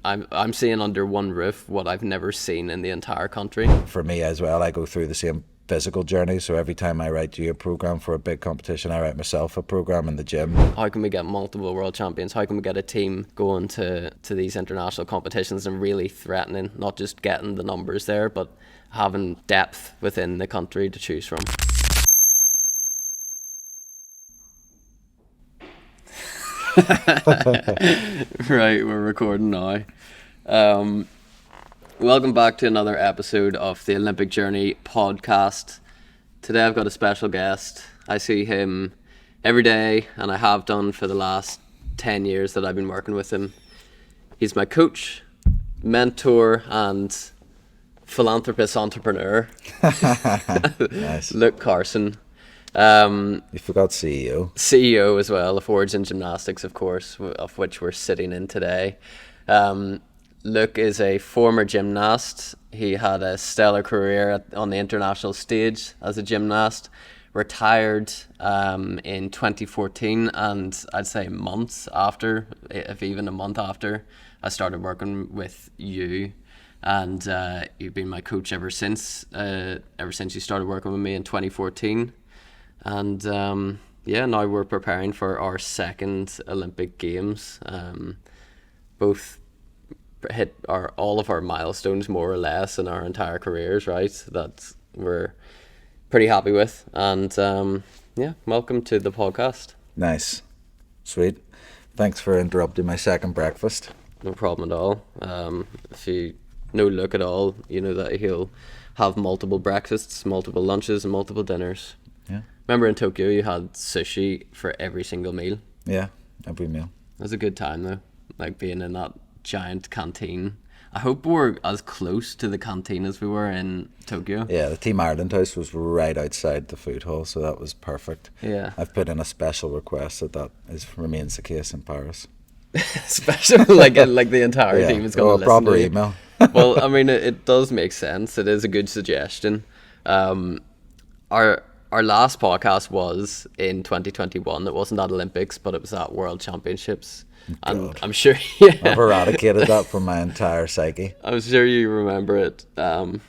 I'm seeing under one roof what I've never seen in the entire country. For me as well, I go through the same physical journey. So every time I write you a program for a big competition, I write myself a program in the gym. How can we get multiple world champions? How can we get a team going to these international competitions and really threatening, not just getting the numbers there, but having depth within the country to choose from? Right, we're recording now. Welcome back to another episode of the Olympic Journey podcast. Today I've got a special guest. I see him every day, and I have done for the last 10 years that I've been working with him. He's my coach, mentor, and philanthropist entrepreneur. Nice. Luke Carson. You forgot CEO. CEO as well of Homegrown Gymnastics, of course, of which we're sitting in today. Luke is a former gymnast. He had a stellar career on the international stage as a gymnast, retired in 2014, and I'd say months after, if even a month after, I started working with you. And you've been my coach ever since you started working with me in 2014. And now we're preparing for our second Olympic Games. Both hit all of our milestones more or less in our entire careers, right? That we're pretty happy with. And welcome to the podcast. Nice. Sweet. Thanks for interrupting my second breakfast. No problem at all. If you know Luke at all, you know that he'll have multiple breakfasts, multiple lunches, and multiple dinners. Yeah. Remember in Tokyo you had sushi for every single meal? Yeah, every meal. It was a good time though, like being in that giant canteen. I hope we're as close to the canteen as we were in Tokyo. Yeah, the Team Ireland house was right outside the food hall, so that was perfect. Yeah. I've put in a special request that remains the case in Paris. Special, like the entire team is going to listen proper to you. email. Well, I mean, it does make sense. It is a good suggestion. Our last podcast was in 2021. It wasn't at Olympics, but it was at World Championships. And God. I'm sure I've eradicated that from my entire psyche. I'm sure you remember it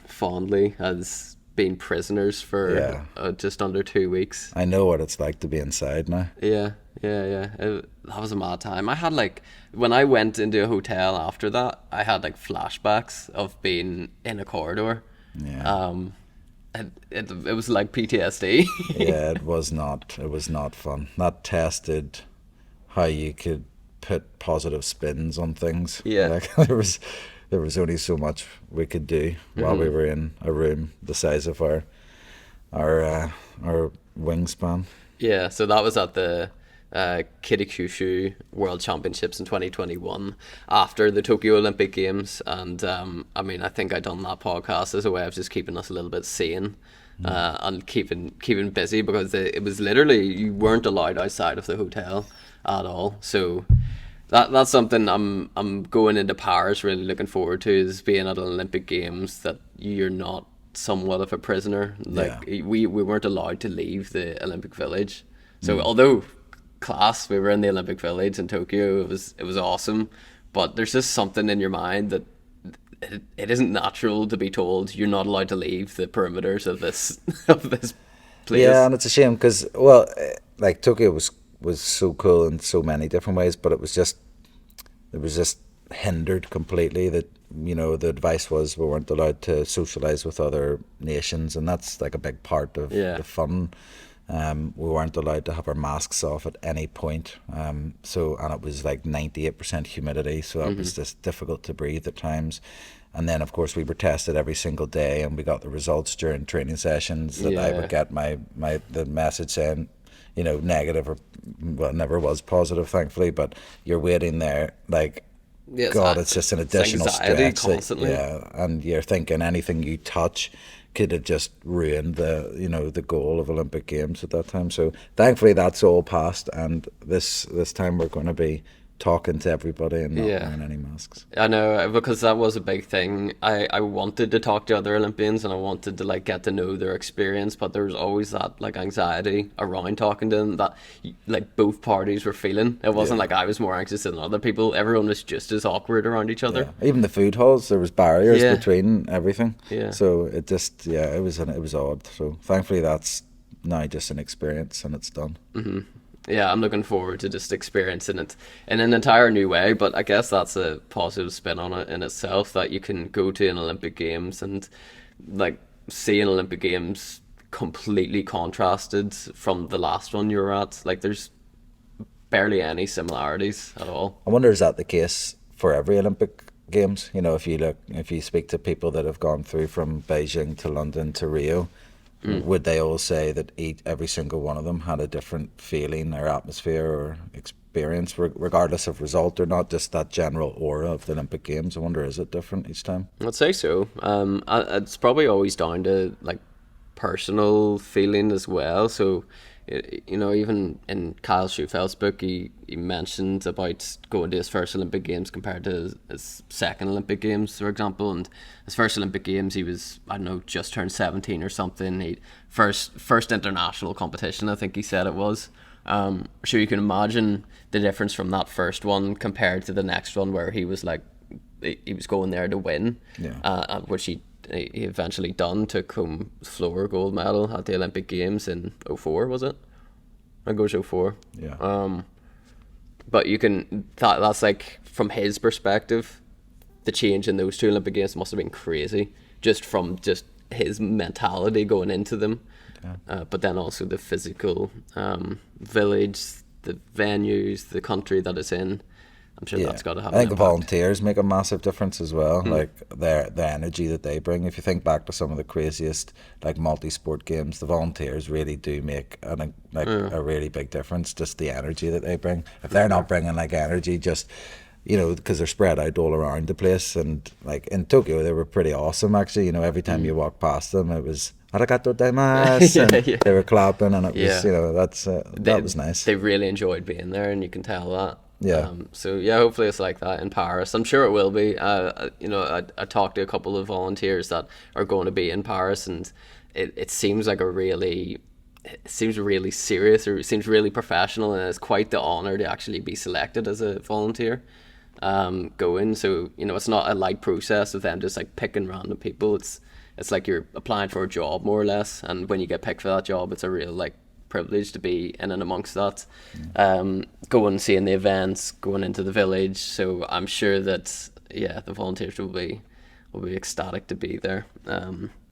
fondly as being prisoners for just under 2 weeks. I know what it's like to be inside now. Yeah. That was a mad time. I had when I went into a hotel after that, I had flashbacks of being in a corridor. Yeah. It was like PTSD. Yeah, it was not fun. That tested how you could put positive spins on things. Yeah. There was only so much we could do while we were in a room the size of our wingspan. Yeah, so that was at the Kitakyushu World Championships in 2021 after the Tokyo Olympic Games. And I think I done that podcast as a way of just keeping us a little bit sane and keeping busy, because it was literally, you weren't allowed outside of the hotel at all. So that's something I'm going into Paris really looking forward to, is being at an Olympic Games that you're not somewhat of a prisoner. We weren't allowed to leave the Olympic Village. So although class, we were in the Olympic Village in Tokyo, it was awesome, but there's just something in your mind that it isn't natural to be told you're not allowed to leave the perimeters of this place. Yeah, and it's a shame because Tokyo was so cool in so many different ways, but it was just hindered completely. That the advice was we weren't allowed to socialize with other nations, and that's like a big part of the fun. We weren't allowed to have our masks off at any point. And it was like 98% humidity, so that was just difficult to breathe at times. And then, of course, we were tested every single day, and we got the results during training sessions that I would get the message saying, negative, or well, never was positive, thankfully, but you're waiting there it's just an additional stress. Constantly. And you're thinking anything you touch could have just ruined the goal of Olympic Games at that time. So thankfully that's all passed, and this time we're going to be talking to everybody and not Yeah. wearing any masks. I know, because that was a big thing. I wanted to talk to other Olympians and I wanted to like get to know their experience, but there was always that like anxiety around talking to them that like both parties were feeling. It wasn't Yeah. like I was more anxious than other people. Everyone was just as awkward around each other. Yeah. Even the food halls, there was barriers Yeah. between everything. Yeah. So it just, yeah, it was odd. So thankfully that's now just an experience and it's done. Yeah, I'm looking forward to just experiencing it in an entire new way, but I guess that's a positive spin on it in itself, that you can go to an Olympic Games and like see an Olympic Games completely contrasted from the last one you were at. Like there's barely any similarities at all. I wonder, is that the case for every Olympic Games? You know, if you speak to people that have gone through from Beijing to London to Rio, would they all say that every single one of them had a different feeling or atmosphere or experience, regardless of result, or not just that general aura of the Olympic Games? I wonder, is it different each time? I'd say so. It's probably always down to like personal feeling as well. So, you know, even in Kyle Schufeld's book, he mentioned about going to his first Olympic Games compared to his second Olympic Games, for example. And his first Olympic Games, he was, I don't know, just turned 17 or something. First international competition, I think he said it was. So you can imagine the difference from that first one compared to the next one, where he was like, he was going there to win, which he eventually done. Took home floor gold medal at the Olympic Games in 04, was it? I think it was 04. Yeah. But you can, that's like, from his perspective, the change in those two Olympic Games must have been crazy, just from just his mentality going into them. Yeah. But then also the physical village, the venues, the country that it's in. I'm sure that's got to have I think an the impact. volunteers make a massive difference as well. Like the energy that they bring. If you think back to some of the craziest like multi-sport games, the volunteers really do make a really big difference. Just the energy that they bring. If they're not bringing like energy, just, you know, because they're spread out all around the place, and like in Tokyo they were pretty awesome actually. You know, every time you walk past them, it was arigato gozaimasu, and they were clapping, and it was, you know, that was nice. They really enjoyed being there, and you can tell that. Yeah. So yeah, hopefully it's like that in Paris. I'm sure it will be. You know, I talked to a couple of volunteers that are going to be in Paris, and it seems like it seems really serious, or it seems really professional, and it's quite the honor to actually be selected as a volunteer. Going. So, you know, it's not a light process of them just like picking random people. It's like you're applying for a job more or less, and when you get picked for that job, it's a real like privilege to be in and amongst that. Going and seeing the events, going into the village. So I'm sure that the volunteers will be ecstatic to be there.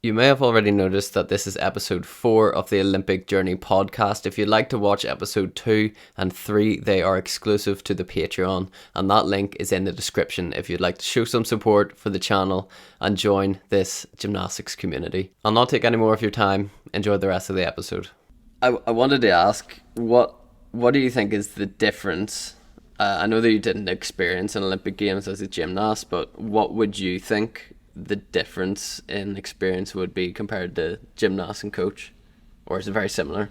You may have already noticed that this is episode 4 of the Olympic Journey podcast. If you'd like to watch episode 2 and 3, they are exclusive to the Patreon, and that link is in the description if you'd like to show some support for the channel and join this gymnastics community. I'll not take any more of your time. Enjoy the rest of the episode. I wanted to ask, what do you think is the difference? I know that you didn't experience an Olympic Games as a gymnast, but what would you think the difference in experience would be compared to gymnast and coach? Or is it very similar?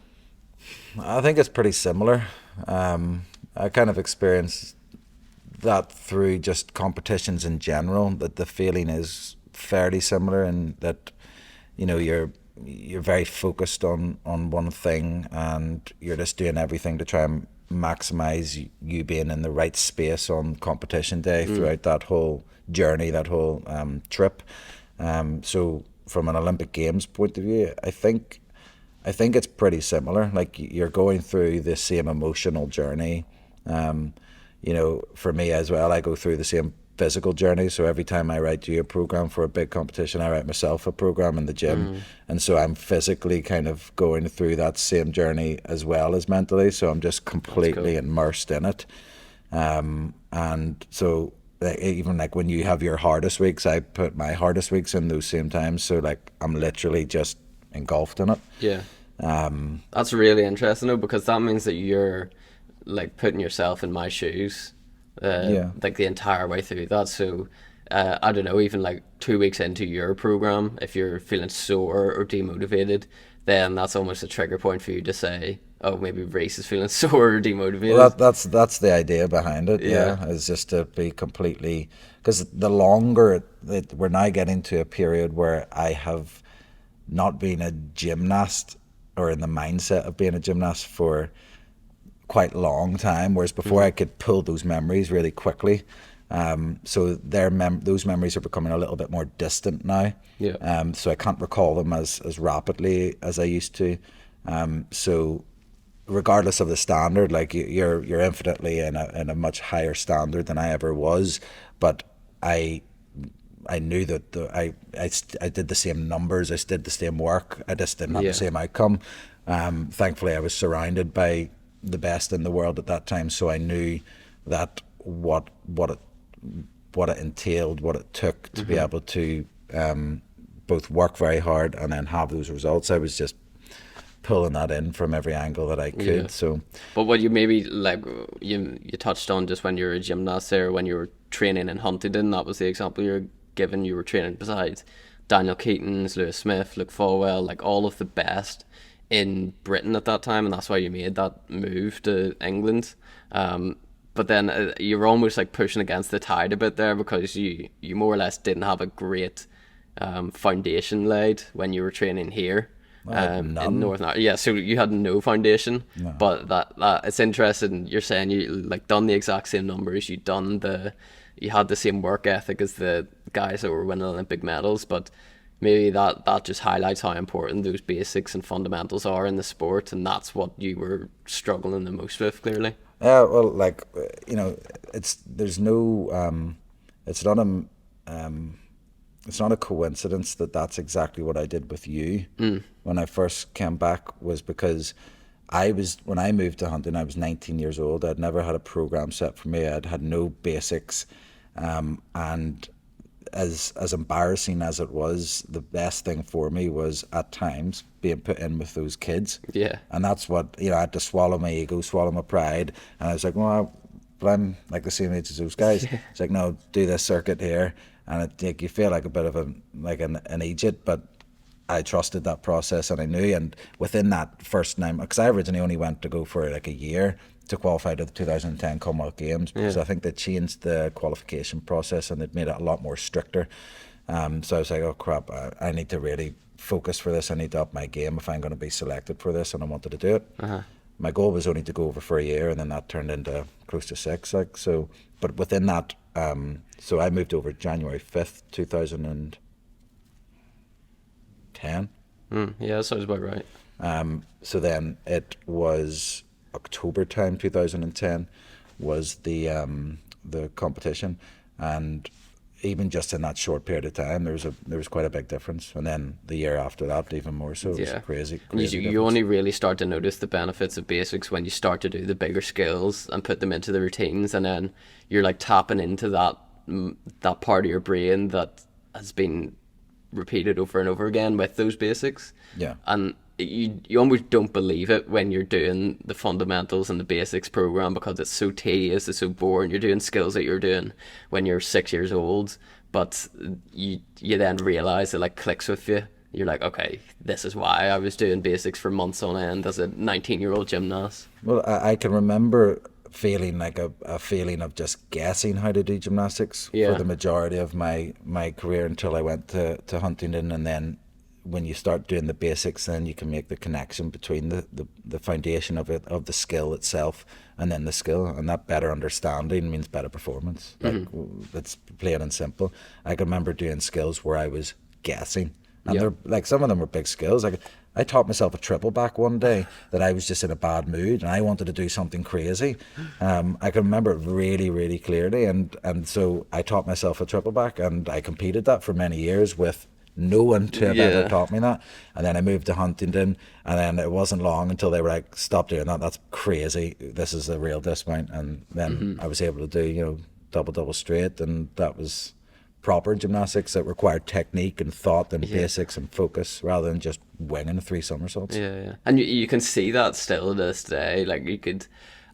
I think it's pretty similar. I kind of experienced that through just competitions in general, that the feeling is fairly similar, and that, you know, you're very focused on one thing, and you're just doing everything to try and maximize you being in the right space on competition day throughout that whole journey, that whole trip. So from an Olympic Games point of view, I think it's pretty similar. Like, you're going through the same emotional journey. You know, for me as well, I go through the same physical journey. So every time I write you a program for a big competition, I write myself a program in the gym. And so I'm physically kind of going through that same journey as well as mentally. So I'm just completely immersed in it. And so even like when you have your hardest weeks, I put my hardest weeks in those same times. So like I'm literally just engulfed in it. Yeah. That's really interesting though, because that means that you're like putting yourself in my shoes. Like the entire way through that. So I don't know, even like 2 weeks into your program, if you're feeling sore or demotivated, then that's almost a trigger point for you to say, oh, maybe Reece is feeling sore or demotivated. Well, that's the idea behind it. Yeah, is just to be completely, because the longer we're now getting to a period where I have not been a gymnast or in the mindset of being a gymnast for quite long time, whereas before I could pull those memories really quickly. So those memories are becoming a little bit more distant now. Yeah. So I can't recall them as rapidly as I used to. So regardless of the standard, like you're infinitely in a much higher standard than I ever was, but I knew that I did the same numbers, I did the same work, I just didn't have the same outcome. Thankfully, I was surrounded by the best in the world at that time, so I knew that what it entailed, what it took to be able to both work very hard and then have those results. I was just pulling that in from every angle that I could. Yeah. So, but what you maybe like you touched on just when you were a gymnast there, when you were training in Huntingdon, that was the example you're given. You were training beside Daniel Keaton's, Lewis Smith, Luke Falwell, like all of the best in Britain at that time, and that's why you made that move to England. But then you were almost like pushing against the tide a bit there, because you more or less didn't have a great foundation laid when you were training here. In Northern Ireland. Yeah, so you had no foundation. No. But that it's interesting. You're saying you like done the exact same numbers. You had the same work ethic as the guys that were winning Olympic medals. But maybe that just highlights how important those basics and fundamentals are in the sport, and that's what you were struggling the most with, clearly. Yeah, well, like it's not a coincidence that that's exactly what I did with you when I first came back, was because when I moved to Huntingdon, I was 19 years old. I'd never had a program set for me. I'd had no basics, and as embarrassing as it was, the best thing for me was at times being put in with those kids. Yeah. And that's what, I had to swallow my ego, swallow my pride. And I was like, well, but I'm like the same age as those guys. It's like, no, do this circuit here. And you feel like a bit of an idiot, but I trusted that process, and I knew. And within that first 9, because I originally only went to go for like a year to qualify to the 2010 Commonwealth Games, because I think they changed the qualification process and they'd made it a lot more stricter. So I was like, oh crap, I need to really focus for this. I need to up my game if I'm going to be selected for this, and I wanted to do it. My goal was only to go over for a year, and then that turned into close to 6. But within that, so I moved over January 5th, 2010. Yeah, that sounds about right. So then it was October time 2010 was the competition, and even just in that short period of time there was quite a big difference. And then the year after that even more so. It was crazy you only really start to notice the benefits of basics when you start to do the bigger skills and put them into the routines, and then you're like tapping into that part of your brain that has been repeated over and over again with those basics. And you almost don't believe it when you're doing the fundamentals and the basics program, because it's so tedious, it's so boring. You're doing skills that you're doing when you're 6 years old, but you then realize it like clicks with you. You're like, okay, this is why I was doing basics for months on end as a 19-year-old gymnast. Well, I can remember feeling like a feeling of just guessing how to do gymnastics for the majority of my career until I went to Huntingdon. And then when you start doing the basics, then you can make the connection between the foundation of the skill itself and then the skill, and that better understanding means better performance. Like, it's plain and simple. I can remember doing skills where I was guessing, and they're like, some of them were big skills. Like I taught myself a triple back one day that I was just in a bad mood and I wanted to do something crazy. I can remember it really, really clearly, and so I taught myself a triple back, and I competed that for many years with no one to have ever taught me that. And then I moved to Huntingdon, and then it wasn't long until they were like, stop doing that, that's crazy, this is a real dismount. And then I was able to do double straight, and that was proper gymnastics that required technique and thought and basics and focus, rather than just winging 3 somersaults. And you can see that still to this day. Like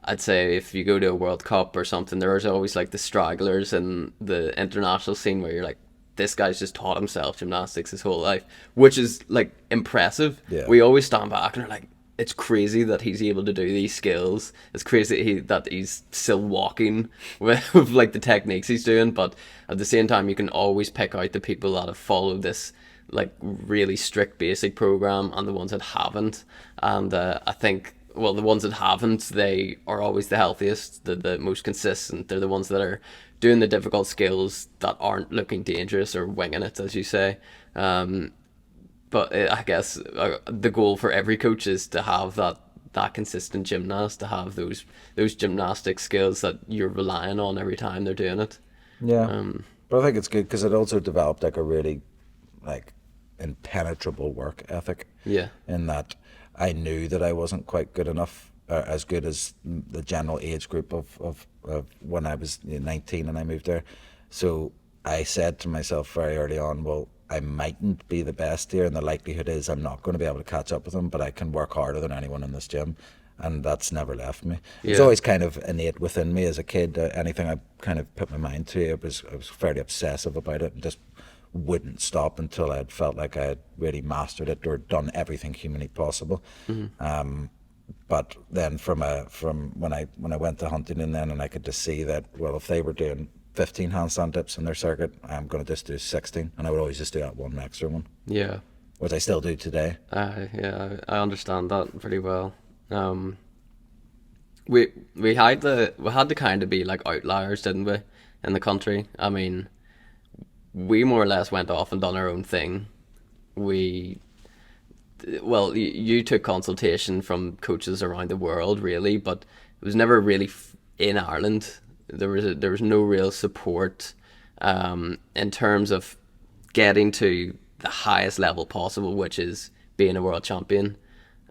I'd say if you go to a World Cup or something, there's always like the stragglers in the international scene where you're like, this guy's just taught himself gymnastics his whole life, which is like impressive. We always stand back and are like, it's crazy that he's able to do these skills. It's crazy that he's still walking with like the techniques he's doing. But at the same time, you can always pick out the people that have followed this like really strict basic program and the ones that haven't. And I think, well, the ones that haven't, they are always the healthiest, the most consistent. They're the ones that are doing the difficult skills that aren't looking dangerous or winging it, as you say. But I guess the goal for every coach is to have that consistent gymnast, to have those gymnastic skills that you're relying on every time they're doing it. Yeah, but I think it's good because it also developed like a really like impenetrable work ethic. Yeah. In that I knew that I wasn't quite good enough, as good as the general age group of when I was 19 and I moved there. So I said to myself very early on, well, I mightn't be the best here, and the likelihood is I'm not going to be able to catch up with them, but I can work harder than anyone in this gym, and that's never left me. It was always kind of innate within me as a kid. Anything I kind of put my mind to, I was fairly obsessive about it and just wouldn't stop until I had felt like I had really mastered it or done everything humanly possible. But then from when I went to Huntington then, and I could just see that, well, if they were doing 15 handstand dips in their circuit, I'm going to just do 16, and I would always just do that one extra one. Yeah. Which I still do today. Yeah, I understand that pretty well. We had to kind of be like outliers, didn't we, in the country? I mean, we more or less went off and done our own thing. You took consultation from coaches around the world, really, but it was never really in Ireland. There was no real support in terms of getting to the highest level possible, which is being a world champion,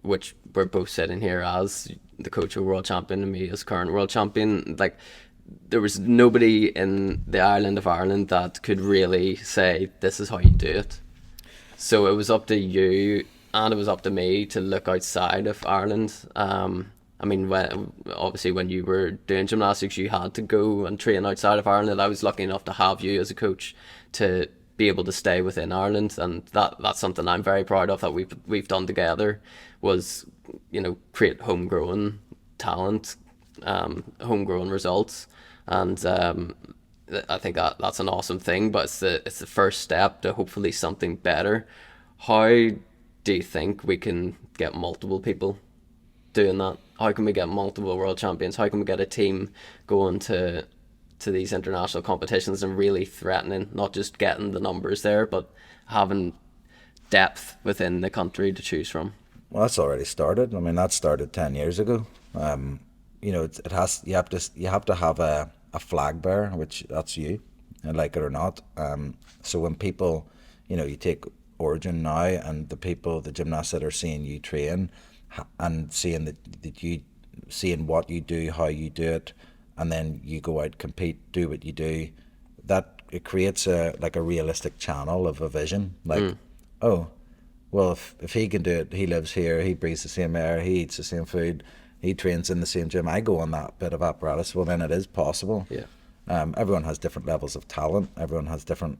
which we're both sitting here as the coach of a world champion and me as current world champion. Like, there was nobody in the island of Ireland that could really say, this is how you do it. So it was up to you and it was up to me to look outside of Ireland. I mean, when you were doing gymnastics, you had to go and train outside of Ireland. I was lucky enough to have you as a coach to be able to stay within Ireland, and that's something I'm very proud of that we've done together. Was, create homegrown talent, homegrown results, and I think that's an awesome thing. But it's the first step to hopefully something better. How do you think we can get multiple people doing that? How can we get multiple world champions? How can we get a team going to these international competitions and really threatening, not just getting the numbers there, but having depth within the country to choose from? Well, that's already started. I mean, that started 10 years ago. You have to have a flag bearer, which that's you, and like it or not. So when people, you take Origin now, and the gymnasts that are seeing you train and seeing that you seeing what you do, how you do it, and then you go out, compete, do what you do, that it creates a realistic channel of a vision. Like, oh, well, if he can do it, he lives here, he breathes the same air, he eats the same food, he trains in the same gym, I go on that bit of apparatus, well, then it is possible. Yeah. Everyone has different levels of talent, everyone has different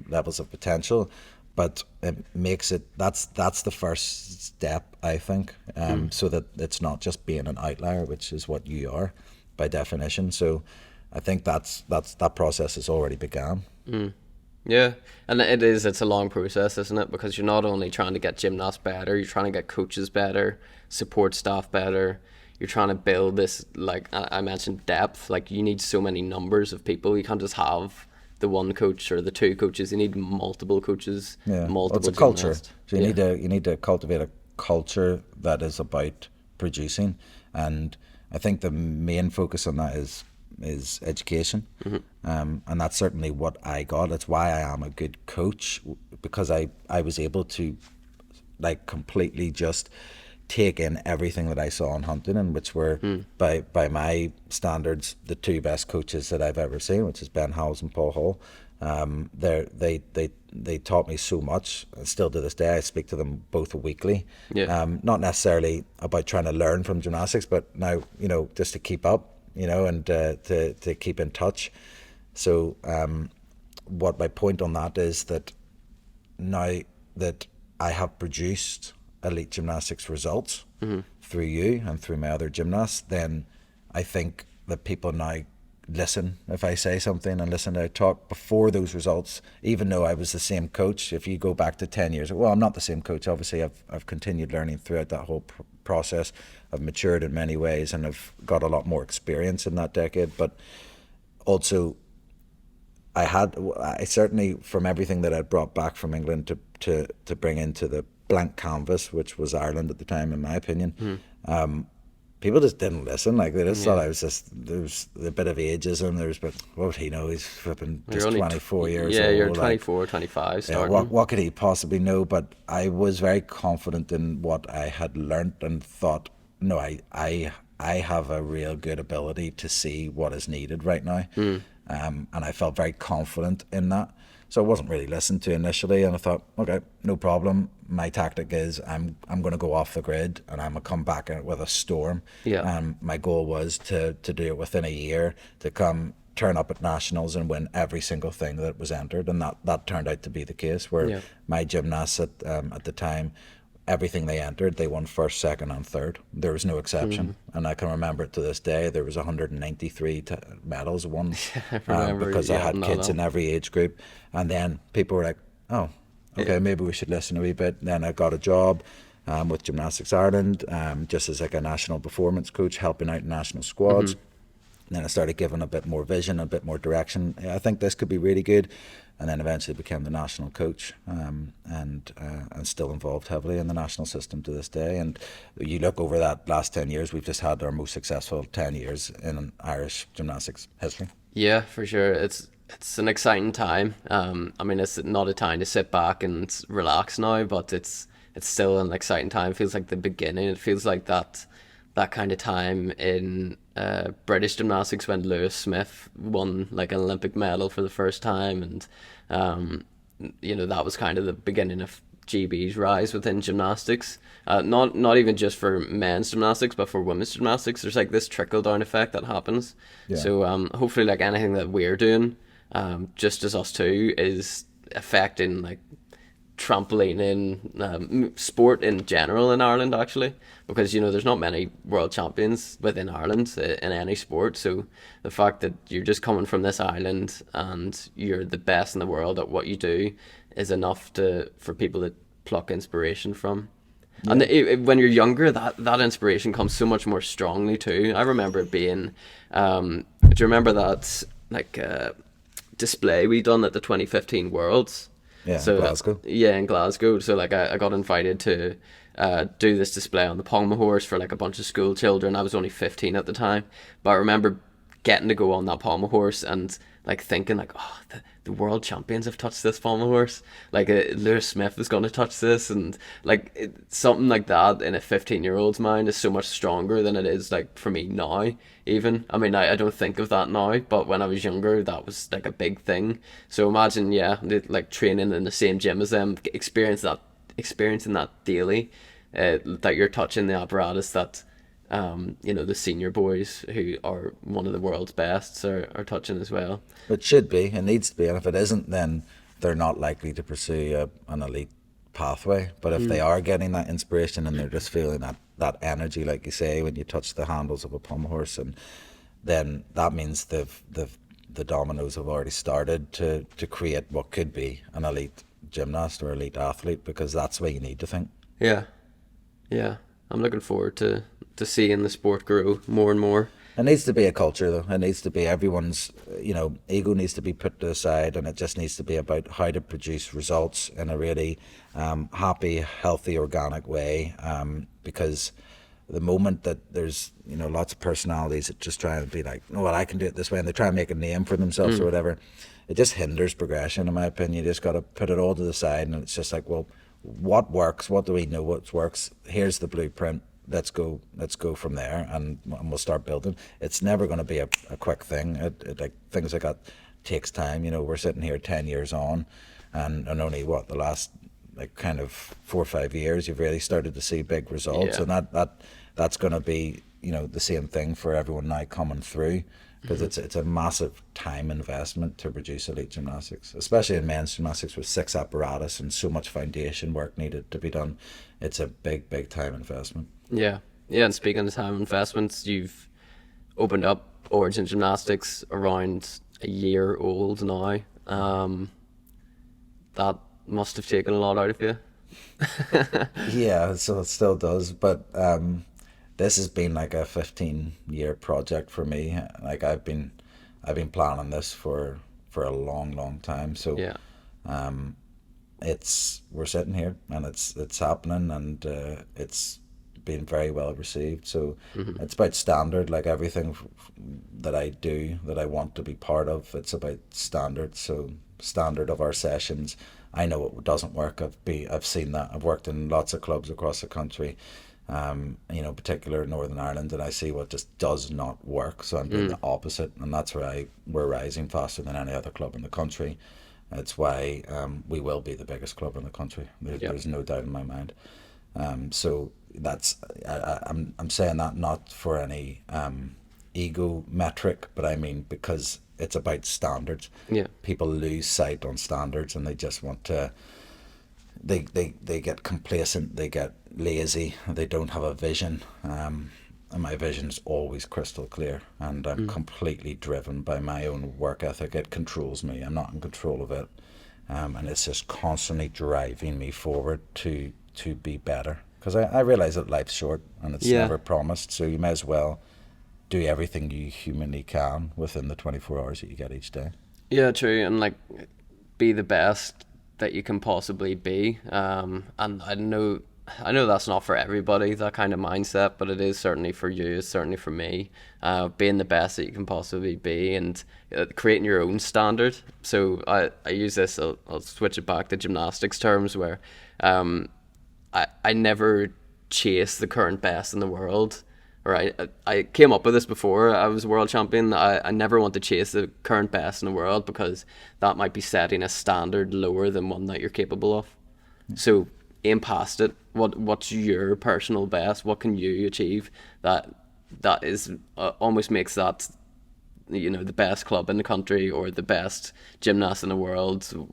levels of potential, but it makes it, that's the first step, I think, so that it's not just being an outlier, which is what you are by definition. So I think that process has already begun. Yeah, and it's a long process, isn't it? Because you're not only trying to get gymnasts better, you're trying to get coaches better, support staff better. You're trying to build this, like I mentioned, depth. Like, you need so many numbers of people. You can't just have the one coach or the two coaches. You need multiple coaches, multiple it's a culture. gymnasts. So you need to cultivate a culture that is about producing, and I think the main focus on that is education. And that's certainly what I got. That's why I am a good coach, because I was able to like completely just take in everything that I saw in Huntington, which were by my standards the two best coaches that I've ever seen, which is Ben Howells and Paul Hall. They taught me so much, and still to this day I speak to them both weekly. Not necessarily about trying to learn from gymnastics, but now, just to keep up, and to keep in touch. So what my point on that is that now that I have produced elite gymnastics results through you and through my other gymnasts, then I think that people now listen if I say something and listen to I talk. Before those results, even though I was the same coach, if you go back to 10 years, well, I'm not the same coach, obviously. I've continued learning throughout that whole process. I've matured in many ways and I've got a lot more experience in that decade, but also I certainly, from everything that I'd brought back from England to bring into the blank canvas, which was Ireland at the time, in my opinion, people just didn't listen. Like, they just thought I was just, there was a bit of ageism. There was, but what would he know? He's flipping just 24 years old. Yeah, you're 24, like, 25 starting. Yeah, what could he possibly know? But I was very confident in what I had learnt and thought, no, I have a real good ability to see what is needed right now. And I felt very confident in that. So I wasn't really listened to initially, and I thought, okay, no problem. My tactic is I'm going to go off the grid and I'm going to come back in it with a storm. My goal was to do it within a year, to turn up at nationals and win every single thing that was entered, and that turned out to be the case. Where my gymnasts at the time, everything they entered, they won first, second, and third. There was no exception, and I can remember it to this day. There was 193 medals won because I had kids in every age group. And then people were like, "Oh, okay, maybe we should listen a wee bit." And then I got a job with Gymnastics Ireland, just as like a national performance coach, helping out national squads. And then I started giving a bit more vision, a bit more direction. I think this could be really good. And then eventually became the national coach, and still involved heavily in the national system to this day. And you look over that last 10 years, we've just had our most successful 10 years in Irish gymnastics history. Yeah, for sure. It's an exciting time. I mean, it's not a time to sit back and relax now, but it's still an exciting time. It feels like the beginning. It feels like that kind of time in British gymnastics when Lewis Smith won like an Olympic medal for the first time, and that was kind of the beginning of GB's rise within gymnastics. Not even just for men's gymnastics, but for women's gymnastics. There's like this trickle down effect that happens. So hopefully, like anything that we're doing, just as us two, is affecting like trampoline in sport in general in Ireland, actually, because there's not many world champions within Ireland in any sport. So the fact that you're just coming from this island and you're the best in the world at what you do is enough for people to pluck inspiration from. And when you're younger, that inspiration comes so much more strongly too. I remember it being do you remember that like display we done at the 2015 Worlds? Yeah, so, Glasgow. In Glasgow. So like I got invited to do this display on the pommel horse for like a bunch of school children. I was only 15 at the time, but I remember getting to go on that pommel horse and like thinking like, oh, the world champions have touched this pommel horse. Like Lewis Smith is going to touch this, and like something like that in a 15-year-old's mind is so much stronger than it is like for me now. Even I mean, I don't think of that now, but when I was younger, that was like a big thing. So imagine, like training in the same gym as them, experiencing that daily, that you're touching the apparatus that the senior boys who are one of the world's bests are touching as well. It should be, it needs to be, and if it isn't, then they're not likely to pursue an elite pathway. But if they are getting that inspiration and they're just feeling that energy, like you say, when you touch the handles of a pommel horse, and then that means the dominoes have already started to create what could be an elite gymnast or elite athlete, because that's where you need to think. Yeah. I'm looking forward to seeing the sport grow more and more. It needs to be a culture, though. It needs to be everyone's, ego needs to be put to the side, and it just needs to be about how to produce results in a really happy, healthy, organic way. Because the moment that there's, lots of personalities that just try to be like, oh, well, I can do it this way, and they try and make a name for themselves or whatever, it just hinders progression, in my opinion. You just got to put it all to the side, and it's just like, well, what works? What do we know what works? Here's the blueprint. Let's go from there, and we'll start building. It's never going to be a quick thing. Like things like that takes time. We're sitting here 10 years on, and only the last like kind of 4 or 5 years you've really started to see big results, and that's going to be the same thing for everyone now coming through. because it's a massive time investment to produce elite gymnastics, especially in men's gymnastics with 6 apparatus and so much foundation work needed to be done. It's a big time investment. Yeah, yeah. And speaking of time investments, you've opened up Origin Gymnastics around a year old now. That must have taken a lot out of you. Yeah, so it still does, but this has been like a 15-year project for me. Like I've been planning this for a long time. So Yeah, we're sitting here and it's happening, and it's been very well received. So it's about standard, like everything that I do that I want to be part of. It's about standard. So standard of our sessions. I know it doesn't work. I've seen that. I've worked in lots of clubs across the country, particular Northern Ireland, and I see what just does not work. So I'm doing the opposite, and that's why we're rising faster than any other club in the country. It's why we will be the biggest club in the country. There's no doubt in my mind. So that's I'm saying that not for any ego metric, but I mean because it's about standards. yeah, People lose sight on standards, and they just want to. They get complacent. They get lazy. They don't have a vision. And my vision's always crystal clear, and I'm completely driven by my own work ethic. It controls me. I'm not in control of it, and it's just constantly driving me forward to be better. Because I realize that life's short and it's never promised, so you may as well do everything you humanly can within the 24 hours that you get each day. Yeah, true. And like, be the best that you can possibly be. And I know that's not for everybody, that kind of mindset, but it is certainly for you. It's certainly for me. Being the best that you can possibly be, and creating your own standard. So I use this. I'll switch it back to gymnastics terms, where I never chase the current best in the world. Right, I came up with this before I was world champion. I never want to chase the current best in the world, because that might be setting a standard lower than one that you're capable of. So aim past it. What's your personal best? What can you achieve that is almost makes that, the best club in the country or the best gymnast in the world?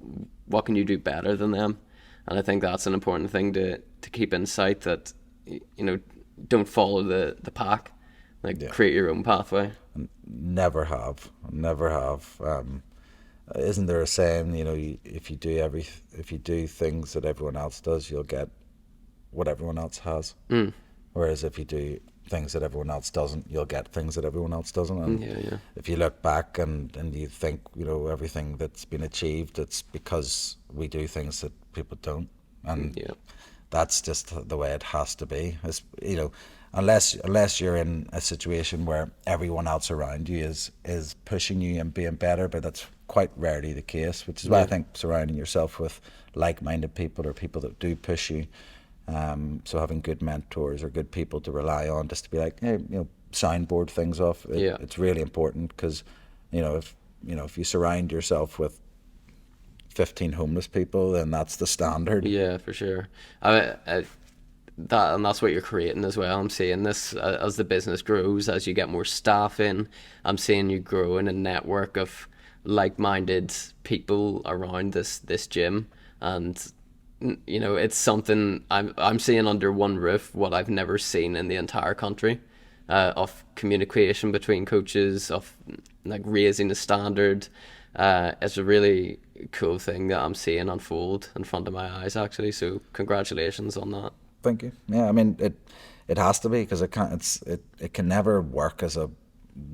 What can you do better than them? And I think that's an important thing to keep in sight, that don't follow the pack, create your own pathway. Never have. Isn't there a saying, if you do things that everyone else does, you'll get what everyone else has. Whereas if you do things that everyone else doesn't, you'll get things that everyone else doesn't. And if you look back and you think, everything that's been achieved, it's because we do things that people don't. And that's just the way it has to be. It's, unless you're in a situation where everyone else around you is pushing you and being better, but that's quite rarely the case, which is why I think surrounding yourself with like-minded people, or people that do push you, so having good mentors or good people to rely on, just to be like, hey, soundboard things off. It's really important, because if you surround yourself with 15 homeless people, then that's the standard. Yeah, for sure. And that's what you're creating as well. I'm seeing this as the business grows, as you get more staff in. I'm seeing you grow in a network of like-minded people around this gym, and it's something I'm seeing under one roof, what I've never seen in the entire country, of communication between coaches, of like raising the standard. It's a really cool thing that I'm seeing unfold in front of my eyes, actually. So congratulations on that. Thank you. Yeah, I mean it has to be, because it can never work as a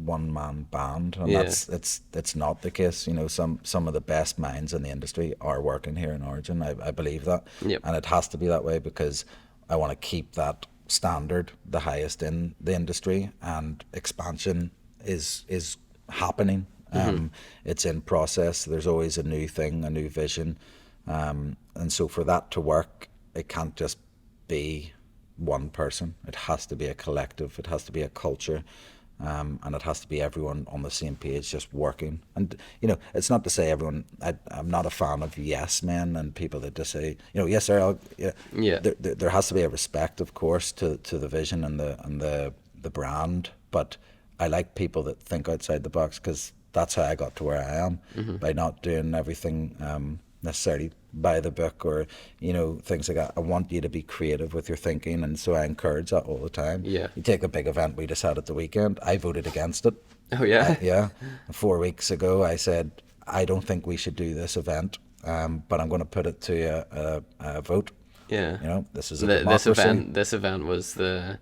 one-man band, and it's not the case. Some of the best minds in the industry are working here in Origin. I believe that, and it has to be that way, because I want to keep that standard the highest in the industry, and expansion is happening. It's in process. There's always a new thing, a new vision, and so for that to work, it can't just be one person. It has to be a collective. It has to be a culture, and it has to be everyone on the same page, just working. And it's not to say everyone. I'm not a fan of yes men and people that just say, yes sir. There has to be a respect, of course, to the vision and the brand, but I like people that think outside the box, because that's how I got to where I am, by not doing everything necessarily by the book, or things like that. I want you to be creative with your thinking, and so I encourage that all the time. Yeah. You take a big event we just had at the weekend. I voted against it. Oh yeah. Yeah. 4 weeks ago, I said I don't think we should do this event, but I'm going to put it to a vote. Yeah. This is a democracy. This event was the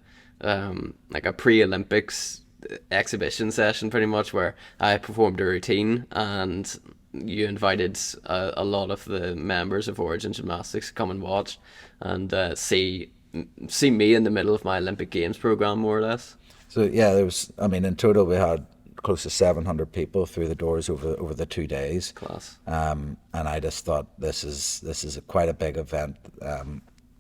like a pre-Olympics exhibition session, pretty much, where I performed a routine, and you invited a lot of the members of Origin Gymnastics to come and watch and see me in the middle of my Olympic Games program, more or less. So yeah, there was. I mean, in total, we had close to 700 people through the doors over the 2 days. Class. And I just thought this is quite a big event.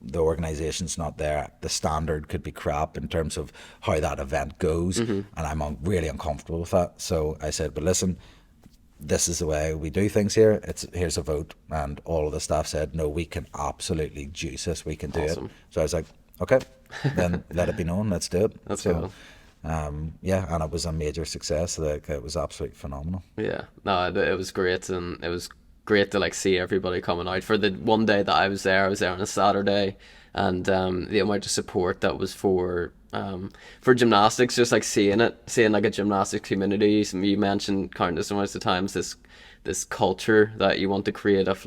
The organization's not there. The standard could be crap in terms of how that event goes, and I'm really uncomfortable with that. So I said, but listen, this is the way we do things here. Here's a vote, and all of the staff said, no, we can absolutely juice this. We can do it. So I was like, okay, then let it be known. Let's do it. That's cool. Yeah, and it was a major success. Like, it was absolutely phenomenal. Yeah, no, it was great, and it was great to see everybody coming out. For the one day that I was there on a Saturday, and the amount of support that was for gymnastics, just seeing like a gymnastics community. You mentioned countless amounts of times this culture that you want to create of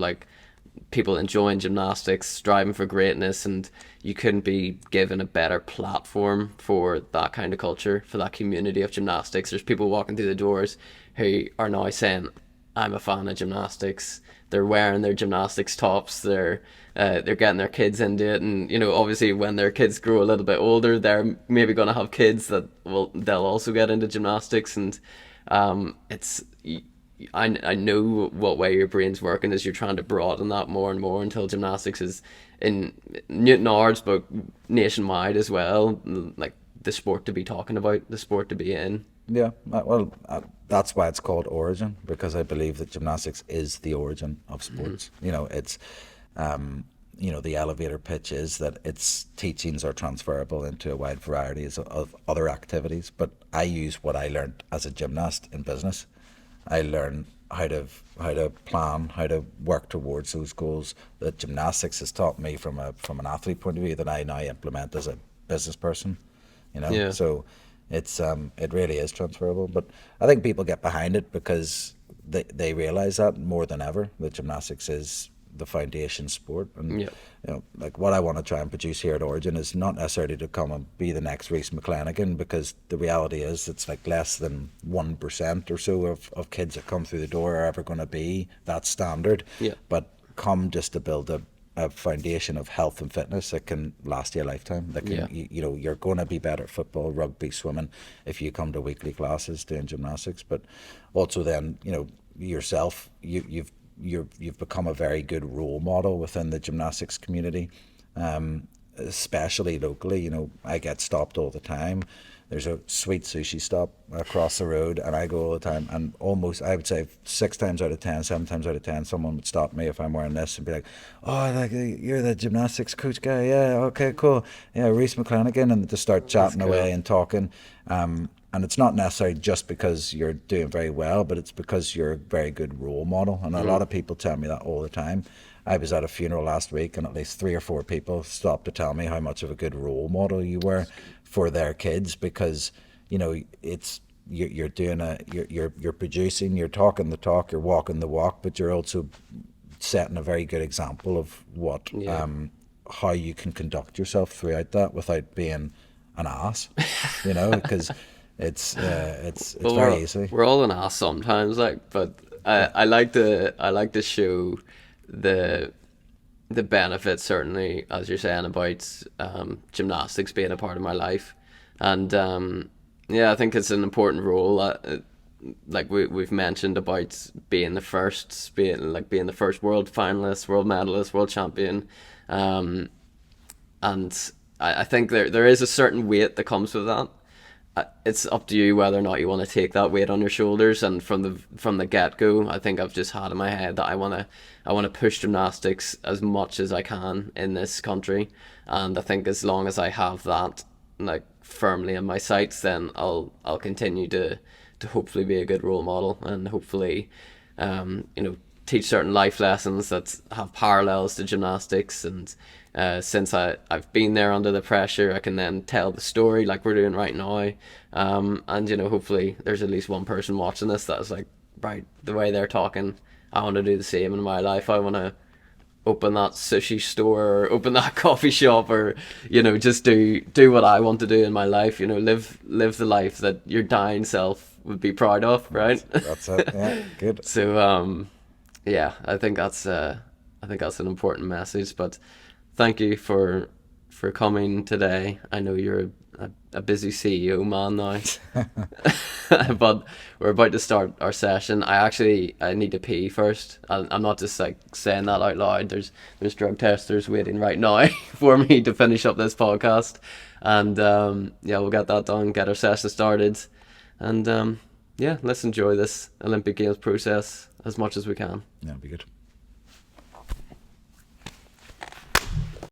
people enjoying gymnastics, striving for greatness, and you couldn't be given a better platform for that kind of culture, for that community of gymnastics. There's people walking through the doors who are now saying, I'm a fan of gymnastics. They're wearing their gymnastics tops. They're getting their kids into it, and obviously when their kids grow a little bit older, they're maybe going to have kids that they'll also get into gymnastics, and I know what way your brain's working as you're trying to broaden that more and more until gymnastics is in Newton Ards, but nationwide as well, like the sport to be talking about, the sport to be in. Yeah, well, that's why it's called Origin, because I believe that gymnastics is the origin of sports. It's, the elevator pitch is that its teachings are transferable into a wide variety of other activities. But I use what I learned as a gymnast in business. I learned how to plan, how to work towards those goals that gymnastics has taught me from an athlete point of view, that I now implement as a business person. Yeah. So it really is transferable. But I think people get behind it because they realize that more than ever, that gymnastics is the foundation sport. And what I want to try and produce here at Origin is not necessarily to come and be the next Reece McClenaghan, because the reality is it's less than 1% or so of kids that come through the door are ever going to be that standard. But come just to build a foundation of health and fitness that can last you a lifetime. That can, you're going to be better at football, rugby, swimming if you come to weekly classes doing gymnastics. But also then, yourself, you've become a very good role model within the gymnastics community, especially locally. I get stopped all the time. There's a sweet sushi stop across the road, and I go all the time, and almost, I would say 7 times out of 10, someone would stop me if I'm wearing this and be like, oh, you're the gymnastics coach guy? Yeah, okay, cool. Yeah, Reece McClenaghan, and just start chatting away and talking. And it's not necessarily just because you're doing very well, but it's because you're a very good role model. And a lot of people tell me that all the time. I was at a funeral last week, and at least 3 or 4 people stopped to tell me how much of a good role model you were for their kids, because it's you're producing, you're talking the talk, you're walking the walk, but you're also setting a very good example of what how you can conduct yourself throughout that without being an ass, because it's very easy. We're all an ass sometimes, but I like to show the benefits, certainly, as you're saying, about gymnastics being a part of my life. And I think it's an important role. We've mentioned about being the first, being the first world finalist, world medalist, world champion, and I think there is a certain weight that comes with that. It's up to you whether or not you want to take that weight on your shoulders. And from the get-go, I think I've just had in my head that I want to push gymnastics as much as I can in this country. And I think as long as I have that like firmly in my sights, then I'll continue to hopefully be a good role model, and hopefully teach certain life lessons that have parallels to gymnastics. And since I've been there under the pressure, I can then tell the story like we're doing right now. And hopefully there's at least one person watching this that's like, right, the way they're talking, I want to do the same in my life. I want to open that sushi store, or open that coffee shop, or just do what I want to do in my life. Live the life that your dying self would be proud of, right? That's it. Yeah, good. So yeah, I think that's an important message. But thank you for coming today. I know you're a busy CEO man now, but we're about to start our session. I need to pee first. I'm not just like saying that out loud. There's drug testers waiting right now for me to finish up this podcast, and we'll get that done, get our session started, and let's enjoy this Olympic Games process as much as we can. Yeah, it'll be good.